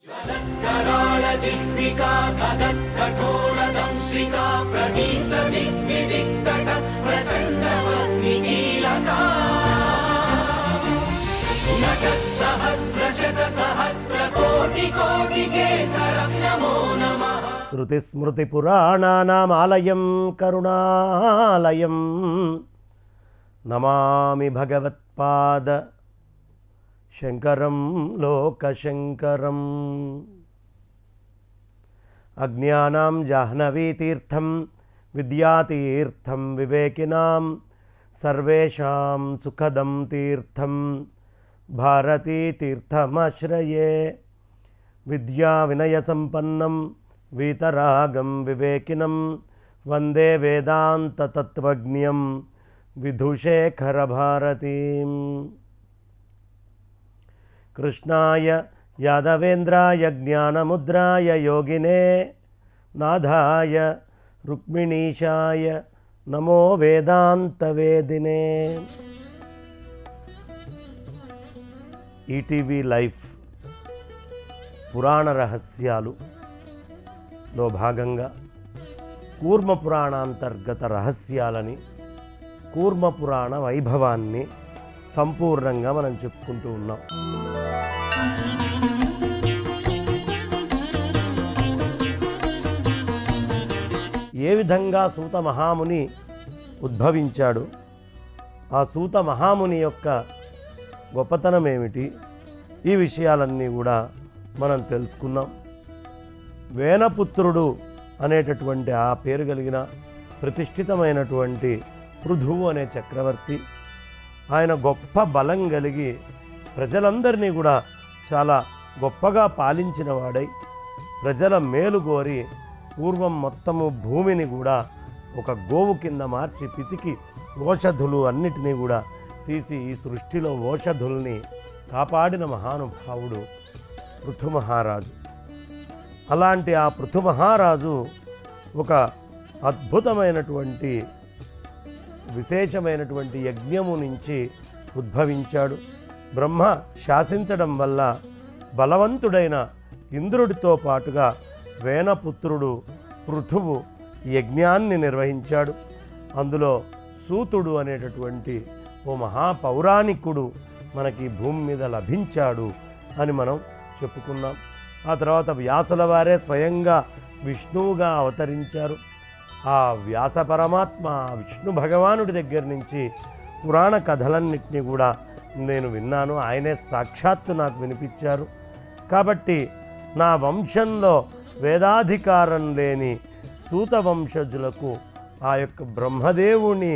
శృతిస్మృతిపురాణానామాలయం కరుణాలయం నమామి భగవత్పాద శంకరం లోకశంకరం. అజ్ఞానాం జాహ్నవీతీర్థం విద్యాతీర్థం వివేకినాం సర్వేషాం సుఖదం తీర్థం భారతీతీర్థమాశ్రయే. విద్యా వినయ సంపన్నం వీతరాగం వివేకినం వందే వేదాంత తత్వజ్ఞం విధుశేఖర భారతీం. కృష్ణాయ యాదవేంద్రాయ జ్ఞానముద్రాయ యోగినే నాథాయ రుక్మిణీశాయ నమో వేదాంత వేదినే. ఈటీవీ లైఫ్ పురాణ రహస్యాలులో భాగంగా కూర్మ పురాణాంతర్గత రహస్యాలని, కూర్మ పురాణ వైభవాన్ని సంపూర్ణంగా మనం చెప్పుకుంటూ ఉన్నాం. ఏ విధంగా సూత మహాముని ఉద్భవించాడు, ఆ సూత మహాముని యొక్క గొప్పతనం ఏమిటి, ఈ విషయాలన్నీ కూడా మనం తెలుసుకున్నాం. వేనపుత్రుడు అనేటటువంటి ఆ పేరు కలిగిన ప్రతిష్ఠితమైనటువంటి పృథువు అనే చక్రవర్తి, ఆయన గొప్ప బలం కలిగి ప్రజలందరినీ కూడా చాలా గొప్పగా పాలించిన వాడై ప్రజల మేలు కోరి పూర్వం మొత్తము భూమిని కూడా ఒక గోవు కింద మార్చి పితికి ఓషధులు అన్నిటినీ కూడా తీసి ఈ సృష్టిలో ఓషధుల్ని కాపాడిన మహానుభావుడు పృథు మహారాజు. అలాంటి ఆ పృథు మహారాజు ఒక అద్భుతమైనటువంటి విశేషమైనటువంటి యజ్ఞము నుంచి ఉద్భవించాడు. బ్రహ్మ శాసించడం వల్ల బలవంతుడైన ఇంద్రుడితో పాటుగా వేనపుత్రుడు పృథువు యజ్ఞాన్ని నిర్వహించాడు. అందులో సూతుడు అనేటటువంటి ఓ మహాపౌరాణికుడు మనకి భూమి మీద లభించాడు అని మనం చెప్పుకున్నాం. ఆ తర్వాత వ్యాసుల వారే స్వయంగా విష్ణువుగా అవతరించారు. ఆ వ్యాస పరమాత్మ విష్ణు భగవానుడి దగ్గర నుంచి పురాణ కథలన్నింటినీ కూడా నేను విన్నాను, ఆయనే సాక్షాత్తు నాకు వినిపించారు. కాబట్టి నా వంశంలో వేదాధికారం లేని సూత వంశజులకు ఆ యొక్క బ్రహ్మదేవుని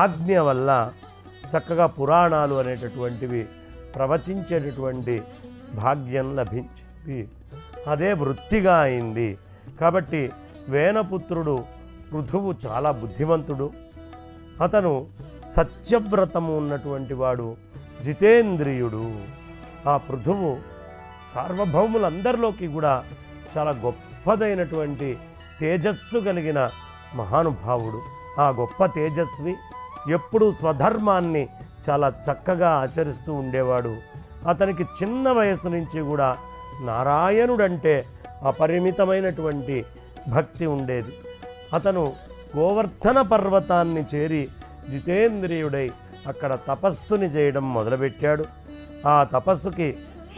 ఆజ్ఞ వల్ల చక్కగా పురాణాలు అనేటటువంటివి ప్రవచించేటటువంటి భాగ్యం లభించింది. అదే వృత్తిగా అయింది. కాబట్టి వేనపుత్రుడు పృథువు చాలా బుద్ధిమంతుడు. అతను సత్యవ్రతము ఉన్నటువంటి వాడు, జితేంద్రియుడు. ఆ పృథువు సార్వభౌములందరిలోకి కూడా చాలా గొప్పదైనటువంటి తేజస్సు కలిగిన మహానుభావుడు. ఆ గొప్ప తేజస్వి ఎప్పుడూ స్వధర్మాన్ని చాలా చక్కగా ఆచరిస్తూ ఉండేవాడు. అతనికి చిన్న వయసు నుంచి కూడా నారాయణుడంటే అపరిమితమైనటువంటి భక్తి ఉండేది. అతను గోవర్ధన పర్వతాన్ని చేరి జితేంద్రియుడై అక్కడ తపస్సుని చేయడం మొదలుపెట్టాడు. ఆ తపస్సుకి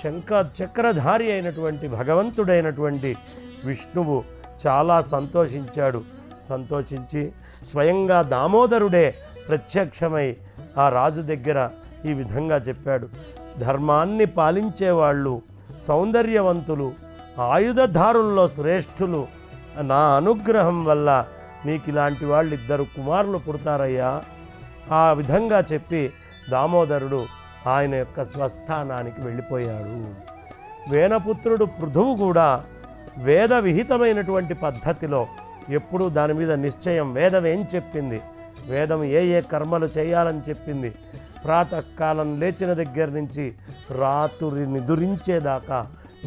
శంఖ చక్రధారి అయినటువంటి భగవంతుడైనటువంటి విష్ణువు చాలా సంతోషించాడు. సంతోషించి స్వయంగా దామోదరుడే ప్రత్యక్షమై ఆ రాజు దగ్గర ఈ విధంగా చెప్పాడు: ధర్మాన్ని పాలించేవాళ్ళు, సౌందర్యవంతులు, ఆయుధధారుల్లో శ్రేష్ఠులు, నా అనుగ్రహం వల్ల నీకు ఇలాంటి వాళ్ళు 2 కుమారులు పుడతారయ్యా. ఆ విధంగా చెప్పి దామోదరుడు ఆయన యొక్క స్వస్థానానికి వెళ్ళిపోయాడు. వేనపుత్రుడు పృథువు కూడా వేద విహితమైనటువంటి పద్ధతిలో ఎప్పుడూ దాని మీద నిశ్చయం, వేదం ఏం చెప్పింది, వేదం ఏ ఏ కర్మలు చేయాలని చెప్పింది, ప్రాతకాలం లేచిన దగ్గర నుంచి రాత్రి నిదురించేదాకా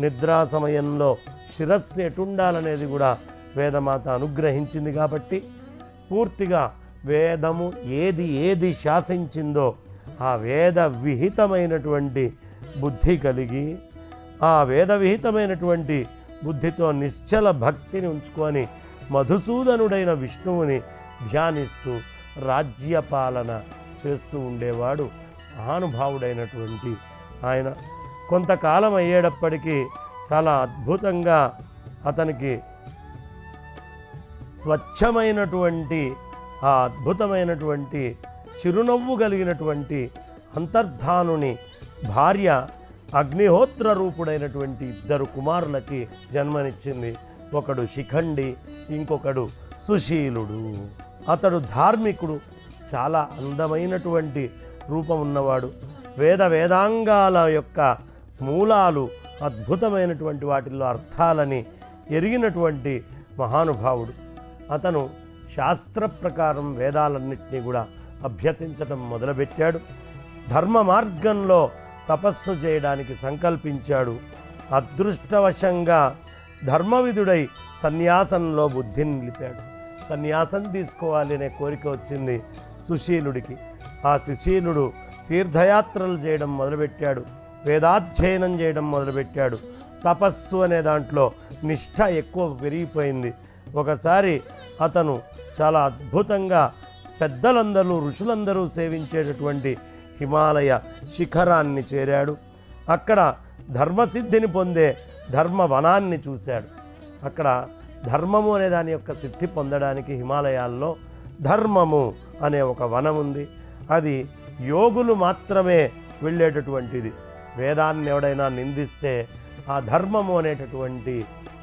నిద్రా సమయంలో శిరస్సు ఎటుండాలనేది కూడా వేదమాత అనుగ్రహించింది. కాబట్టి పూర్తిగా వేదము ఏది శాసించిందో ఆ వేద విహితమైనటువంటి బుద్ధి కలిగి ఆ వేదవిహితమైనటువంటి బుద్ధితో నిశ్చల భక్తిని ఉంచుకొని మధుసూదనుడైన విష్ణువుని ధ్యానిస్తూ రాజ్యపాలన చేస్తూ ఉండేవాడు మహానుభావుడైనటువంటి ఆయన. కొంతకాలం అయ్యేటప్పటికీ చాలా అద్భుతంగా అతనికి స్వచ్ఛమైనటువంటి ఆ అద్భుతమైనటువంటి చిరునవ్వు కలిగినటువంటి అంతర్ధానుని భార్య అగ్నిహోత్ర రూపుడైనటువంటి 2 కుమారులకి జన్మనిచ్చింది. ఒకడు శిఖండి, ఇంకొకడు సుశీలుడు. అతడు ధార్మికుడు, చాలా అందమైనటువంటి రూపం ఉన్నవాడు. వేదాంగాల యొక్క మూలాలు అద్భుతమైనటువంటి వాటిల్లో అర్థాలని ఎరిగినటువంటి మహానుభావుడు. అతను శాస్త్ర ప్రకారం వేదాలన్నింటినీ కూడా అభ్యసించడం మొదలుపెట్టాడు. ధర్మ మార్గంలో తపస్సు చేయడానికి సంకల్పించాడు. అదృష్టవశంగా ధర్మవిధుడై సన్యాసంలో బుద్ధిని నిలిపాడు. సన్యాసం తీసుకోవాలి అనే కోరిక వచ్చింది సుశీలుడికి. ఆ సుశీలుడు తీర్థయాత్రలు చేయడం మొదలుపెట్టాడు, వేదాధ్యయనం చేయడం మొదలుపెట్టాడు. తపస్సు అనే దాంట్లో నిష్ఠ ఎక్కువ పెరిగిపోయింది. ఒకసారి అతను చాలా అద్భుతంగా పెద్దలందరూ ఋషులందరూ సేవించేటటువంటి హిమాలయ శిఖరాన్ని చేరాడు. అక్కడ ధర్మసిద్ధిని పొందే ధర్మవనాన్ని చూశాడు. అక్కడ ధర్మము అనే దాని యొక్క సిద్ధి పొందడానికి హిమాలయాల్లో ధర్మము అనే ఒక వనం ఉంది. అది యోగులు మాత్రమే వెళ్ళేటటువంటిది. వేదాన్ని ఎవడైనా నిందిస్తే ఆ ధర్మము అనేటటువంటి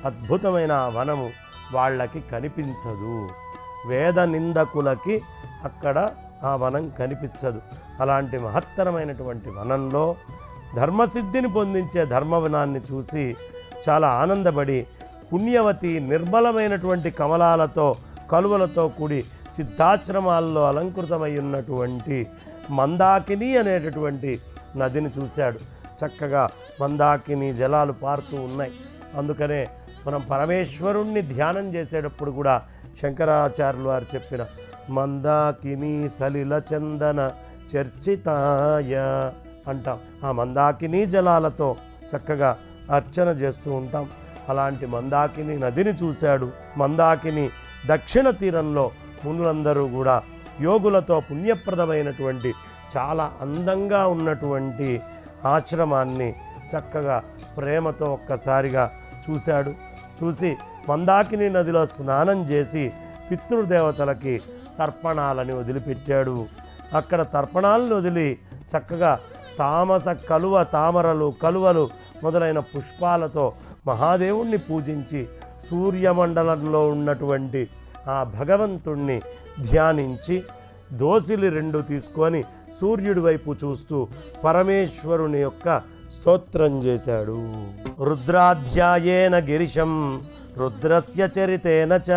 అద్భుతమైన వనము వాళ్ళకి కనిపించదు. వేద నిందకులకి అక్కడ ఆ వనం కనిపించదు. అలాంటి మహత్తరమైనటువంటి వనంలో ధర్మసిద్ధిని పొందించే ధర్మవనాన్ని చూసి చాలా ఆనందపడి పుణ్యవతి నిర్మలమైనటువంటి కమలాలతో కలువలతో కూడి సిద్ధాశ్రమాల్లో అలంకృతమై ఉన్నటువంటి మందాకిని అనేటటువంటి నదిని చూశాడు. చక్కగా మందాకిని జలాలు పారుతూ ఉన్నాయి. అందుకనే మనం పరమేశ్వరుణ్ణి ధ్యానం చేసేటప్పుడు కూడా శంకరాచార్యులు వారు చెప్పిన మందాకిని సలిల చందన చర్చితాయ అంటాం. ఆ మందాకిని జలాలతో చక్కగా అర్చన చేస్తూ ఉంటాం. అలాంటి మందాకిని నదిని చూశాడు. మందాకిని దక్షిణ తీరంలో మునులందరూ కూడా యోగులతో పుణ్యప్రదమైనటువంటి చాలా అందంగా ఉన్నటువంటి ఆశ్రమాన్ని చక్కగా ప్రేమతో ఒక్కసారిగా చూశాడు. చూసి మందాకిని నదిలో స్నానం చేసి పితృదేవతలకి తర్పణాలని వదిలిపెట్టాడు. అక్కడ తర్పణాలను వదిలి చక్కగా తామస కలువ తామరలు కలువలు మొదలైన పుష్పాలతో మహాదేవుణ్ణి పూజించి సూర్యమండలంలో ఉన్నటువంటి ఆ భగవంతుణ్ణి ధ్యానించి దోసిలి 2 తీసుకొని సూర్యుడి వైపు చూస్తూ పరమేశ్వరుని యొక్క స్తోత్రం చేశాడు. రుద్రాధ్యాయేన గిరిశం రుద్రస్య చరితేన చ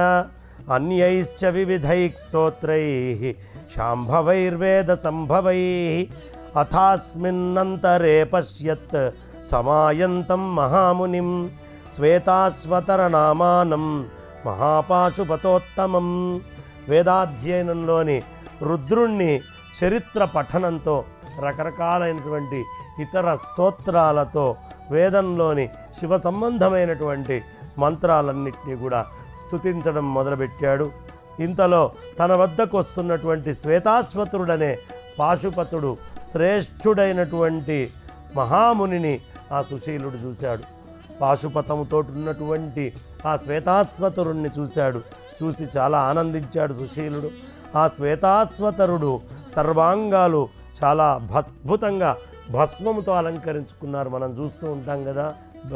అన్యైశ్చ వివిధైః స్తోత్రైః శాంభవైర్వేద సంభవైః అథాస్మిన్నంతరే పశ్యత్ సమాయంతం మహామునిం శ్వేతాశ్వతరనామానం మహాపాశుపతోత్తమం. వేదాధ్యయనంలోని రుద్రుణ్ణి చరిత్ర పఠనంతో రకరకాలైనటువంటి ఇతర స్తోత్రాలతో వేదంలోని శివ సంబంధమైనటువంటి మంత్రాలన్నింటినీ కూడా స్తుతించడం మొదలుపెట్టాడు. ఇంతలో తన వద్దకు వస్తున్నటువంటి శ్వేతాశ్వతుడనే పాశుపతుడు శ్రేష్ఠుడైనటువంటి మహామునిని ఆ సుశీలుడు చూశాడు. పాశుపతముతో ఉన్నటువంటి ఆ శ్వేతాశ్వతరుణ్ణి చూశాడు. చూసి చాలా ఆనందించాడు సుశీలుడు. ఆ శ్వేతాశ్వతరుడు సర్వాంగాలు చాలా అద్భుతంగా భస్మముతో అలంకరించుకున్నారు. మనం చూస్తూ ఉంటాం కదా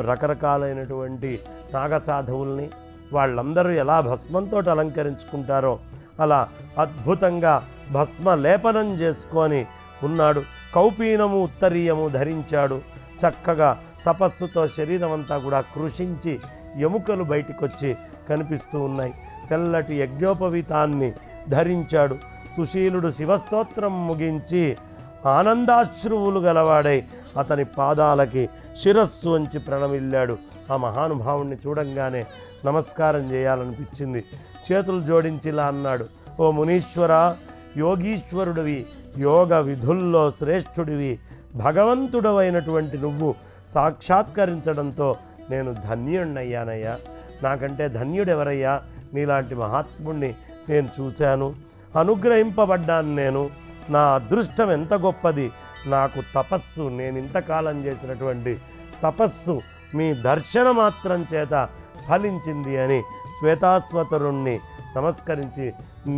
రకరకాలైనటువంటి నాగసాధువుల్ని, వాళ్ళందరూ ఎలా భస్మంతో అలంకరించుకుంటారో అలా అద్భుతంగా భస్మ లేపనం చేసుకొని ఉన్నాడు. కౌపీనము ఉత్తరీయము ధరించాడు. చక్కగా తపస్సుతో శరీరం అంతా కూడా కృషించి ఎముకలు బయటికొచ్చి కనిపిస్తూ ఉన్నాయి. తెల్లటి యజ్ఞోపవీతాన్ని ధరించాడు. సుశీలుడు శివస్తోత్రం ముగించి ఆనందాశ్రువులు గలవాడై అతని పాదాలకి శిరస్సు వంచి ప్రణమిల్లాడు. ఆ మహానుభావుణ్ణి చూడంగానే నమస్కారం చేయాలనిపించింది. చేతులు జోడించి ఇలా అన్నాడు, ఓ మునీశ్వర, యోగీశ్వరుడివి, యోగ విధుల్లో శ్రేష్ఠుడివి, భగవంతుడవైనటువంటి నువ్వు సాక్షాత్కరించడంతో నేను ధన్యుణ్ణయ్యానయ్యా. నాకంటే ధన్యుడెవరయ్యా? నీలాంటి మహాత్ముణ్ణి నేను చూశాను, అనుగ్రహింపబడ్డాను. నేను నా అదృష్టం ఎంత గొప్పది. నాకు తపస్సు, నేను ఇంతకాలం చేసినటువంటి తపస్సు మీ దర్శన మాత్రం చేత ఫలించింది అని శ్వేతాశ్వతరుణ్ణి నమస్కరించి,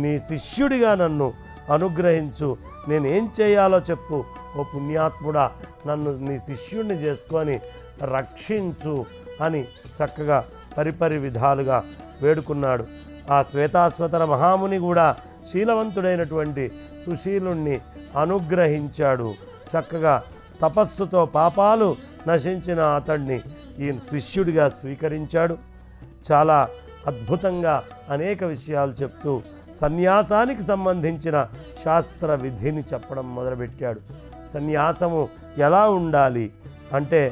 నీ శిష్యుడిగా నన్ను అనుగ్రహించు, నేను ఏం చేయాలో చెప్పు, ఓ పుణ్యాత్ముడా నన్ను నీ శిష్యుణ్ణి చేసుకొని రక్షించు అని చక్కగా పరిపరి విధాలుగా వేడుకున్నాడు. ఆ శ్వేతాశ్వతర మహాముని కూడా శీలవంతుడైనటువంటి సుశీలుణ్ణి అనుగ్రహించాడు. చక్కగా తపస్సుతో పాపాలు నశించిన అతడిని ఈ శిష్యుడిగా స్వీకరించాడు. చాలా అద్భుతంగా అనేక విషయాలు చెప్తూ సన్యాసానికి సంబంధించిన శాస్త్ర విధిని చెప్పడం మొదలుపెట్టాడు. సన్యాసము ఎలా ఉండాలి అంటే,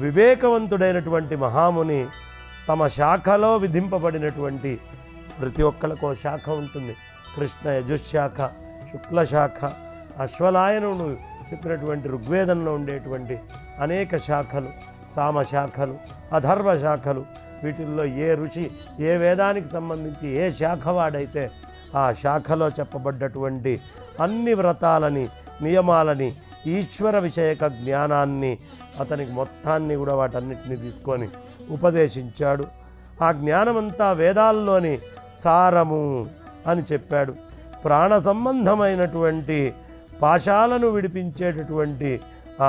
వివేకవంతుడైనటువంటి మహాముని తమ శాఖలో విధింపబడినటువంటి ప్రతి ఒక్కళ్ళకో శాఖ ఉంటుంది. కృష్ణ యజుశాఖ, శుక్ల శాఖ, అశ్వలాయనుడు చెప్పినటువంటి ఋగ్వేదంలో ఉండేటువంటి అనేక శాఖలు, సామ శాఖలు, అధర్వ శాఖలు, వీటిల్లో ఏ ఋషి ఏ వేదానికి సంబంధించి ఏ శాఖ వాడైతే ఆ శాఖలో చెప్పబడ్డటువంటి అన్ని వ్రతాలని, నియమాలని, ఈశ్వర విషయక జ్ఞానాన్ని, అతనికి మొత్తాన్ని కూడా వాటన్నిటిని తీసుకొని ఉపదేశించాడు. ఆ జ్ఞానమంతా వేదాల్లోని సారము అని చెప్పాడు. ప్రాణ సంబంధమైనటువంటి పాశాలను విడిపించేటటువంటి ఆ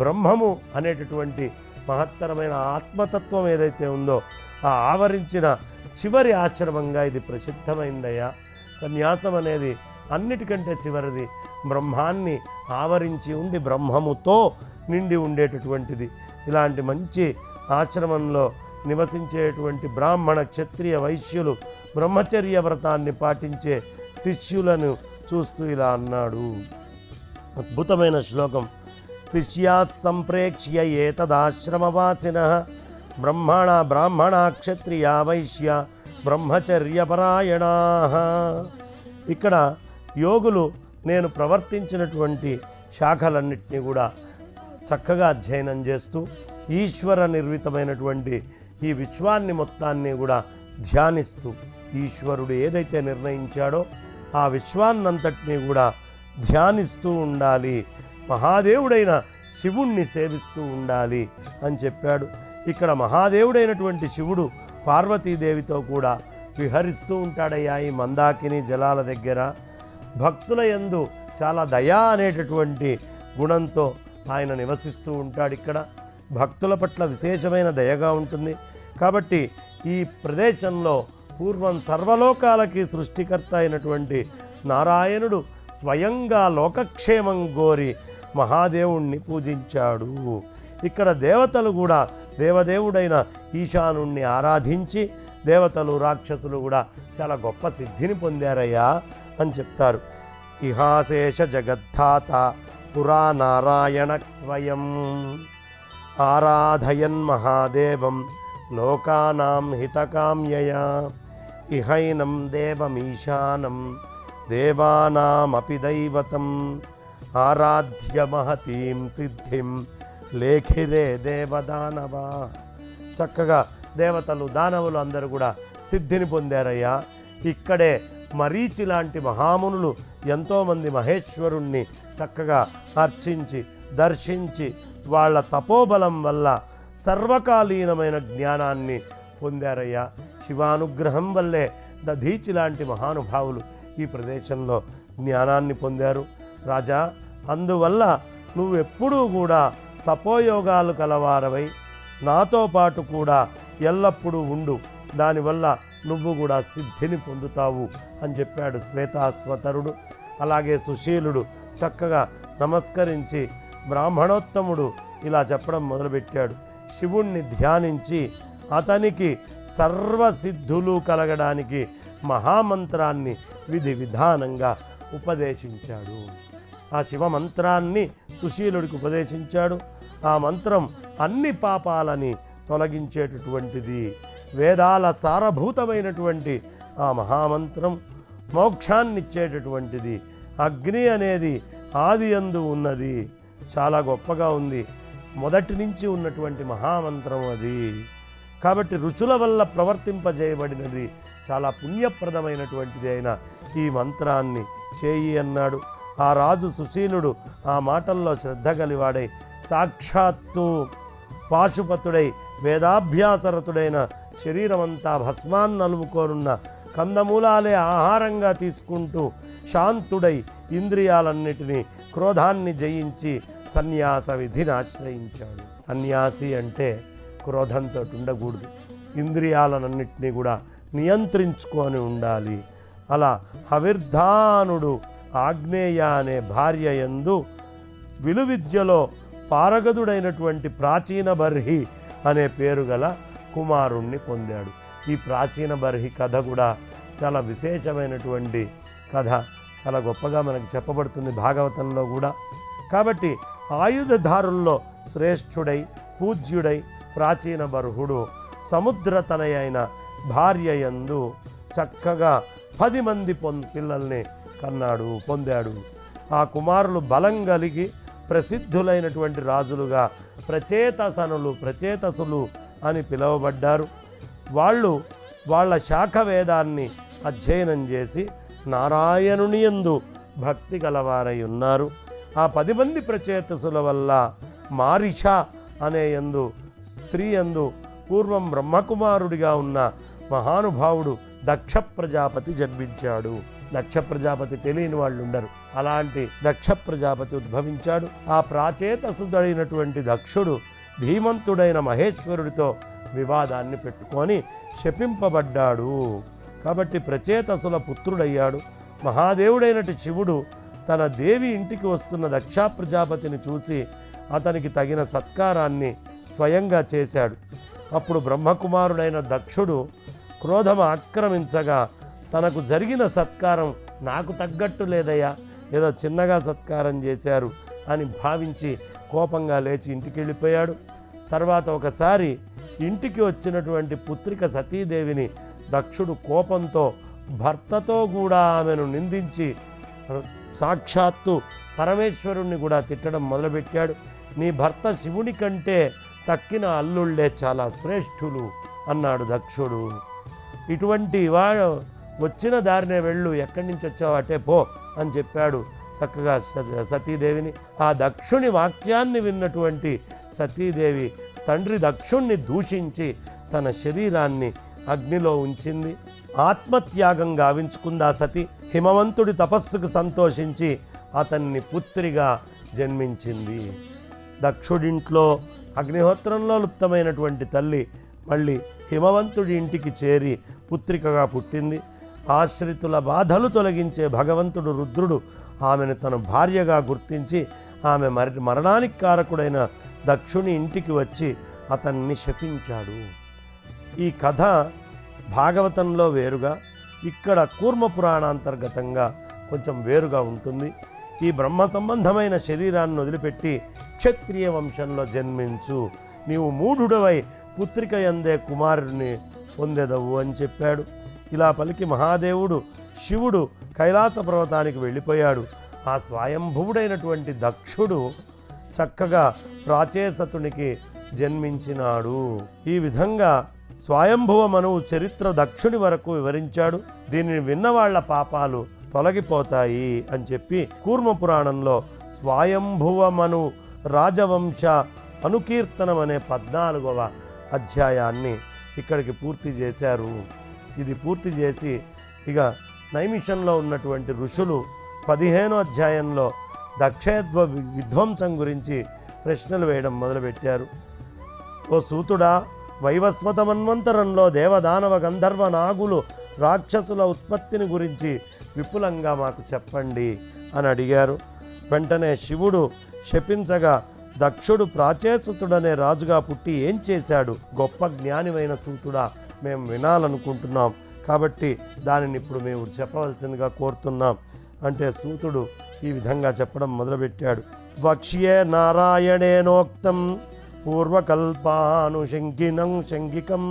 బ్రహ్మము అనేటటువంటి మహత్తరమైన ఆత్మతత్వం ఏదైతే ఉందో ఆ ఆవరించిన చివరి ఆశ్రమంగా ఇది ప్రసిద్ధమైందయ్యా. సన్యాసం అనేది అన్నిటికంటే చివరిది, బ్రహ్మాన్ని ఆవరించి ఉండి బ్రహ్మముతో నిండి ఉండేటటువంటిది. ఇలాంటి మంచి ఆశ్రమంలో నివసించేటువంటి బ్రాహ్మణ, క్షత్రియ, వైశ్యులు బ్రహ్మచర్య వ్రతాన్ని పాటించే శిష్యులను చూస్తూ ఇలా అన్నాడు. అద్భుతమైన శ్లోకం. శిష్యా సంప్రేక్ష్య ఏతదాశ్రమవాసినః బ్రాహ్మణ క్షత్రియ వైశ్య బ్రహ్మచర్యపరాయణాః. ఇక్కడ యోగులు నేను ప్రవర్తించినటువంటి శాఖలన్నింటినీ కూడా చక్కగా అధ్యయనం చేస్తూ ఈశ్వర నిర్మితమైనటువంటి ఈ విశ్వాన్ని మొత్తాన్ని కూడా ధ్యానిస్తూ, ఈశ్వరుడు ఏదైతే నిర్ణయించాడో ఆ విశ్వాన్నంతటినీ కూడా ధ్యానిస్తూ ఉండాలి, మహాదేవుడైన శివుణ్ణి సేవిస్తూ ఉండాలి అని చెప్పాడు. ఇక్కడ మహాదేవుడైనటువంటి శివుడు పార్వతీదేవితో కూడా విహరిస్తూ ఉంటాడయ్యా ఈ మందాకిని జలాల దగ్గర. భక్తుల యందు చాలా దయా అనేటటువంటి గుణంతో ఆయన నివసిస్తూ ఉంటాడు. ఇక్కడ భక్తుల పట్ల విశేషమైన దయగా ఉంటుంది. కాబట్టి ఈ ప్రదేశంలో పూర్వం సర్వలోకాలకి సృష్టికర్త అయినటువంటి నారాయణుడు స్వయంగా లోకక్షేమం కోరి మహాదేవుణ్ణి పూజించాడు. ఇక్కడ దేవతలు కూడా దేవదేవుడైన ఈశానుణ్ణి ఆరాధించి దేవతలు, రాక్షసులు కూడా చాలా గొప్ప సిద్ధిని పొందారయ్యా అని చెప్తారు. ఇహాశేష జగద్ధాత పురా నారాయణ స్వయం ఆరాధయన్ మహాదేవం లోకానాం హితకామ్యయా ఇహైనం దేవమీశానం దేవానామపి దైవతం ఆరాధ్య మహతీం సిద్ధిం లేఖిరే దేవదానవా. చక్కగా దేవతలు, దానవులు అందరూ కూడా సిద్ధిని పొందారయ్యా. ఇక్కడే మరీచి లాంటి మహామునులు ఎంతోమంది మహేశ్వరుణ్ణి చక్కగా అర్చించి దర్శించి వాళ్ళ తపోబలం వల్ల సర్వకాలీనమైన జ్ఞానాన్ని పొందారయ్యా. శివానుగ్రహం వల్లే దధీచి లాంటి మహానుభావులు ఈ ప్రదేశంలో జ్ఞానాన్ని పొందారు. రాజా, అందువల్ల నువ్వెప్పుడూ కూడా తపోయోగాలు కలవారవై నాతో పాటు కూడా ఎల్లప్పుడూ ఉండు, దానివల్ల నువ్వు కూడా సిద్ధిని పొందుతావు అని చెప్పాడు శ్వేతాశ్వతరుడు. అలాగే సుశీలుడు చక్కగా నమస్కరించి బ్రాహ్మణోత్తముడు ఇలా చెప్పడం మొదలుపెట్టాడు. శివుణ్ణి ధ్యానించి అతనికి సర్వసిద్ధులు కలగడానికి మహామంత్రాన్ని విధి విధానంగా ఉపదేశించాడు. ఆ శివమంత్రాన్ని సుశీలుడికి ఉపదేశించాడు. ఆ మంత్రం అన్ని పాపాలని తొలగించేటటువంటిది. వేదాల సారభూతమైనటువంటి ఆ మహామంత్రం మోక్షాన్నిచ్చేటటువంటిది. అగ్ని అనేది ఆది యందు ఉన్నది, చాలా గొప్పగా ఉంది. మొదటి నుంచి ఉన్నటువంటి మహామంత్రం అది. కాబట్టి ఋషుల వల్ల ప్రవర్తింపజేయబడినది, చాలా పుణ్యప్రదమైనటువంటిది అయిన ఈ మంత్రాన్ని చేయి అన్నాడు. ఆ రాజు సుశీలుడు ఆ మాటల్లో శ్రద్ధ కలివాడై సాక్షాత్తు పాశుపతుడై వేదాభ్యాసరతుడైన శరీరమంతా భస్మాన్నలుముకోనున్న కందమూలాలే ఆహారంగా తీసుకుంటూ శాంతుడై ఇంద్రియాలన్నిటినీ క్రోధాన్ని జయించి సన్యాస విధిని ఆశ్రయించాడు. సన్యాసి అంటే క్రోధంతో ఉండకూడదు, ఇంద్రియాలన్నింటినీ కూడా నియంత్రించుకొని ఉండాలి. అలా హవిర్ధానుడు ఆగ్నేయ అనే భార్య యందు విలువిద్యలో పారగదుడైనటువంటి ప్రాచీన బర్హి అనే పేరు గల కుమారుణ్ణి పొందాడు. ఈ ప్రాచీన బర్హి కథ కూడా చాలా విశేషమైనటువంటి కథ, చాలా గొప్పగా మనకు చెప్పబడుతుంది భాగవతంలో కూడా. కాబట్టి ఆయుధధారుల్లో శ్రేష్ఠుడై పూజ్యుడై ప్రాచీన బర్హుడు సముద్రతనయ అయిన భార్య యందు చక్కగా 10 మంది పిల్లల్ని పొందాడు. ఆ కుమారులు బలం కలిగి ప్రసిద్ధులైనటువంటి రాజులుగా ప్రచేతసులు అని పిలువబడ్డారు. వాళ్ళు వాళ్ళ శాఖ వేదాన్ని అధ్యయనం చేసి నారాయణుని యందు భక్తి గలవారై ఉన్నారు. ఆ 10 మంది ప్రచేతసుల వల్ల మారిష అనే స్త్రీ యందు పూర్వం బ్రహ్మకుమారుడిగా ఉన్న మహానుభావుడు దక్ష ప్రజాపతి జన్మించాడు. దక్ష ప్రజాపతి తెలియని వాళ్ళు ఉండరు. అలాంటి దక్ష ప్రజాపతి ఉద్భవించాడు. ఆ ప్రాచేతసుడైనటువంటి దక్షుడు ధీమంతుడైన మహేశ్వరుడితో వివాదాన్ని పెట్టుకొని శపింపబడ్డాడు. కాబట్టి ప్రచేతసుల పుత్రుడయ్యాడు. మహాదేవుడైనటి శివుడు తన దేవి ఇంటికి వస్తున్న దక్ష ప్రజాపతిని చూసి అతనికి తగిన సత్కారాన్ని స్వయంగా చేశాడు. అప్పుడు బ్రహ్మకుమారుడైన దక్షుడు క్రోధం ఆక్రమించగా తనకు జరిగిన సత్కారం నాకు తగ్గట్టు లేదయ్యా, ఏదో చిన్నగా సత్కారం చేశారు అని భావించి కోపంగా లేచి ఇంటికి వెళ్ళిపోయాడు. తర్వాత ఒకసారి ఇంటికి వచ్చినటువంటి పుత్రిక సతీదేవిని దక్షుడు కోపంతో భర్తతో కూడా ఆమెను నిందించి సాక్షాత్తు పరమేశ్వరుణ్ణి కూడా తిట్టడం మొదలుపెట్టాడు. నీ భర్త శివుని కంటే తక్కిన అల్లుళ్ళే చాలా శ్రేష్ఠులు అన్నాడు దక్షుడు. ఇటువంటి వాడు వచ్చిన దారినే వెళ్ళు, ఎక్కడి నుంచి వచ్చావు అటే పో అని చెప్పాడు చక్కగా సతీదేవిని. ఆ దక్షుని వాక్యాన్ని విన్నటువంటి సతీదేవి తండ్రి దక్షుణ్ణి దూషించి తన శరీరాన్ని అగ్నిలో ఉంచింది. ఆత్మత్యాగం గావించుకుంది ఆ సతి. హిమవంతుడి తపస్సుకు సంతోషించి అతన్ని పుత్రిగా జన్మించింది. దక్షుడింట్లో అగ్నిహోత్రంలో లుప్తమైనటువంటి తల్లి మళ్ళీ హిమవంతుడి ఇంటికి చేరి పుత్రికగా పుట్టింది. ఆశ్రితుల బాధలు తొలగించే భగవంతుడు రుద్రుడు ఆమెను తన భార్యగా గుర్తించి ఆమె మరణానికి కారకుడైన దక్షుని ఇంటికి వచ్చి అతన్ని శపించాడు. ఈ కథ భాగవతంలో వేరుగా, ఇక్కడ కూర్మ పురాణాంతర్గతంగా కొంచెం వేరుగా ఉంటుంది. ఈ బ్రహ్మ సంబంధమైన శరీరాన్ని వదిలిపెట్టి క్షత్రియ వంశంలో జన్మించు, నీవు మూఢుడవై పుత్రిక యందే కుమారుడిని పొందెదవు అని చెప్పాడు. ఇలా పలికి మహాదేవుడు శివుడు కైలాస పర్వతానికి వెళ్ళిపోయాడు. ఆ స్వయంభువుడైనటువంటి దక్షుడు చక్కగా ప్రాచేసతునికి జన్మించినాడు. ఈ విధంగా స్వయంభువ మనువు చరిత్ర దక్షుని వరకు వివరించాడు. దీనిని విన్నవాళ్ల పాపాలు తొలగిపోతాయి అని చెప్పి కూర్మ పురాణంలో స్వయంభువ మను రాజవంశ అనుకీర్తనం అనే 14వ అధ్యాయాన్ని ఇక్కడికి పూర్తి చేశారు. ఇది పూర్తి చేసి ఇక నైమిషంలో ఉన్నటువంటి ఋషులు 15వ అధ్యాయంలో దక్షయధ్వ విధ్వంసం గురించి ప్రశ్నలు వేయడం మొదలుపెట్టారు. ఓ సూతుడా, వైవస్వత మన్వంతరంలో దేవదానవ గంధర్వ నాగులు రాక్షసుల ఉత్పత్తిని గురించి విపులంగా మాకు చెప్పండి అని అడిగారు. వెంటనే శివుడు శపించగా, దక్షుడు ప్రాచేసుతుడనే రాజుగా పుట్టి ఏం చేశాడు? గొప్ప జ్ఞానివైన సూతుడా, మేము వినాలనుకుంటున్నాం, కాబట్టి దానిని ఇప్పుడు మేము చెప్పవలసిందిగా కోరుతున్నాం అంటే సూతుడు ఈ విధంగా చెప్పడం మొదలుపెట్టాడు. వక్ష్యే నారాయణేనోక్తం పూర్వకల్పానుశంకినం శంకికం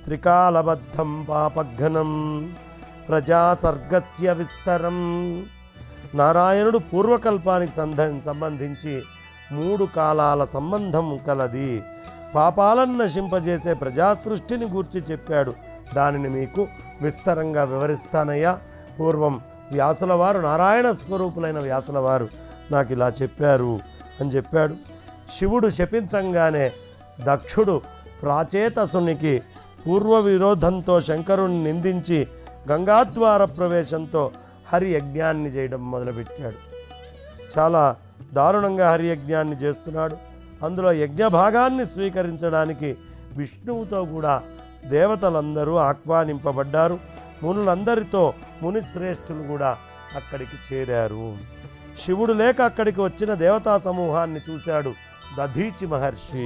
త్రికాలబద్ధం పాపఘ్నం ప్రజాసర్గస్య విస్తరం. నారాయణుడు పూర్వకల్పానికి సంబంధించి 3 కాలాల సంబంధం కలది. పాపాలను నశింపజేసే ప్రజాసృష్టిని గూర్చి చెప్పాడు. దానిని మీకు విస్తరంగా వివరిస్తానయ్యా. పూర్వం వ్యాసుల వారు, నారాయణ స్వరూపులైన వ్యాసుల వారు నాకు ఇలా చెప్పారు అని చెప్పాడు. శివుడు శపించంగానే దక్షుడు ప్రాచేతసునికి పూర్వ విరోధంతో శంకరుని నిందించి గంగాద్వార ప్రవేశంతో హరి యజ్ఞాన్ని చేయడం మొదలుపెట్టాడు. చాలా దారుణంగా హరి యజ్ఞాన్ని చేస్తున్నాడు. అందులో యజ్ఞ భాగాన్ని స్వీకరించడానికి విష్ణువుతో కూడా దేవతలందరూ ఆహ్వానింపబడ్డారు. మునులందరితో మునిశ్రేష్ఠులు కూడా అక్కడికి చేరారు. శివుడు లేక అక్కడికి వచ్చిన దేవతా సమూహాన్ని చూశాడు దధీచి మహర్షి.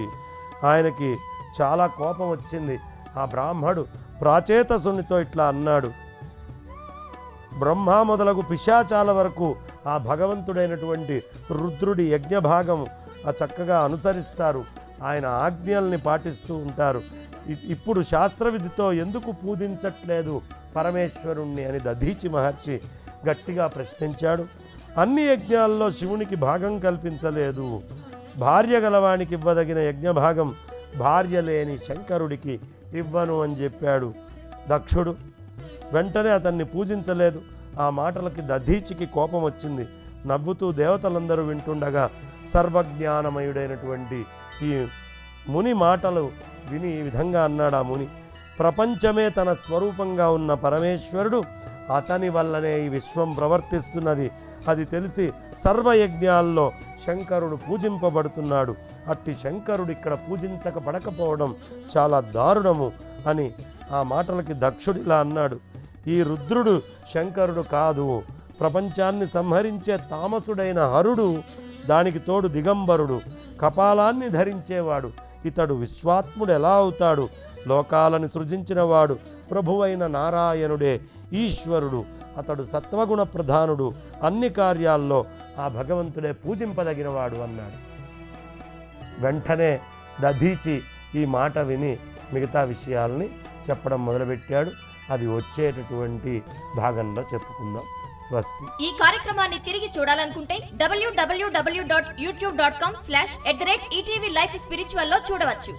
ఆయనకి చాలా కోపం వచ్చింది. ఆ బ్రాహ్మడు ప్రాచేతసునితో ఇట్లా అన్నాడు, బ్రహ్మ మొదలగు పిశాచాల వరకు ఆ భగవంతుడైనటువంటి రుద్రుడి యజ్ఞభాగం చక్కగా అనుసరిస్తారు, ఆయన ఆజ్ఞల్ని పాటిస్తూ ఉంటారు. ఇప్పుడు శాస్త్రవిధితో ఎందుకు పూజించట్లేదు పరమేశ్వరుణ్ణి అని దధీచి మహర్షి గట్టిగా ప్రశ్నించాడు. అన్ని యజ్ఞాల్లో శివునికి భాగం కల్పించలేదు. భార్య గలవానికి ఇవ్వదగిన యజ్ఞభాగం భార్య లేని శంకరుడికి ఇవ్వను అని చెప్పాడు దక్షుడు. వెంటనే అతన్ని పూజించలేదు. ఆ మాటలకి దధీచికి కోపం వచ్చింది. నవ్వుతూ దేవతలందరూ వింటుండగా సర్వజ్ఞానమయుడైనటువంటి ఈ ముని మాటలు విని ఈ విధంగా అన్నాడు ఆ ముని, ప్రపంచమే తన స్వరూపంగా ఉన్న పరమేశ్వరుడు, అతని వల్లనే ఈ విశ్వం ప్రవర్తిస్తున్నది. అది తెలిసి సర్వయజ్ఞాల్లో శంకరుడు పూజింపబడుతున్నాడు. అట్టి శంకరుడు ఇక్కడ పూజించకపడకపోవడం చాలా దారుణము అని ఆ మాటలకి దక్షుడు ఇలా అన్నాడు, ఈ రుద్రుడు శంకరుడు కాదు, ప్రపంచాన్ని సంహరించే తామసుడైన హరుడు, దానికి తోడు దిగంబరుడు, కపాలాన్ని ధరించేవాడు. ఇతడు విశ్వాత్ముడు ఎలా అవుతాడు? లోకాలను సృజించినవాడు ప్రభువైన నారాయణుడే ఈశ్వరుడు. అతడు సత్వగుణ ప్రధానుడు. అన్ని కార్యాల్లో ఆ భగవంతుడే పూజింపదగినవాడు అన్నాడు. వెంటనే దధీచి ఈ మాట విని మిగతా విషయాల్ని చెప్పడం మొదలుపెట్టాడు. అది వచ్చేటటువంటి భాగంలో చెప్పుకుందాం. స్వస్తి. ఈ కార్యక్రమాన్ని తిరిగి చూడాలనుకుంటే www.youtube.com/@ETV Life Spiritual లో చూడవచ్చు.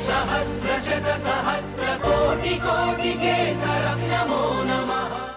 సహస్ర శత సహస్ర కోటి కోటి కేసర నమో నమః.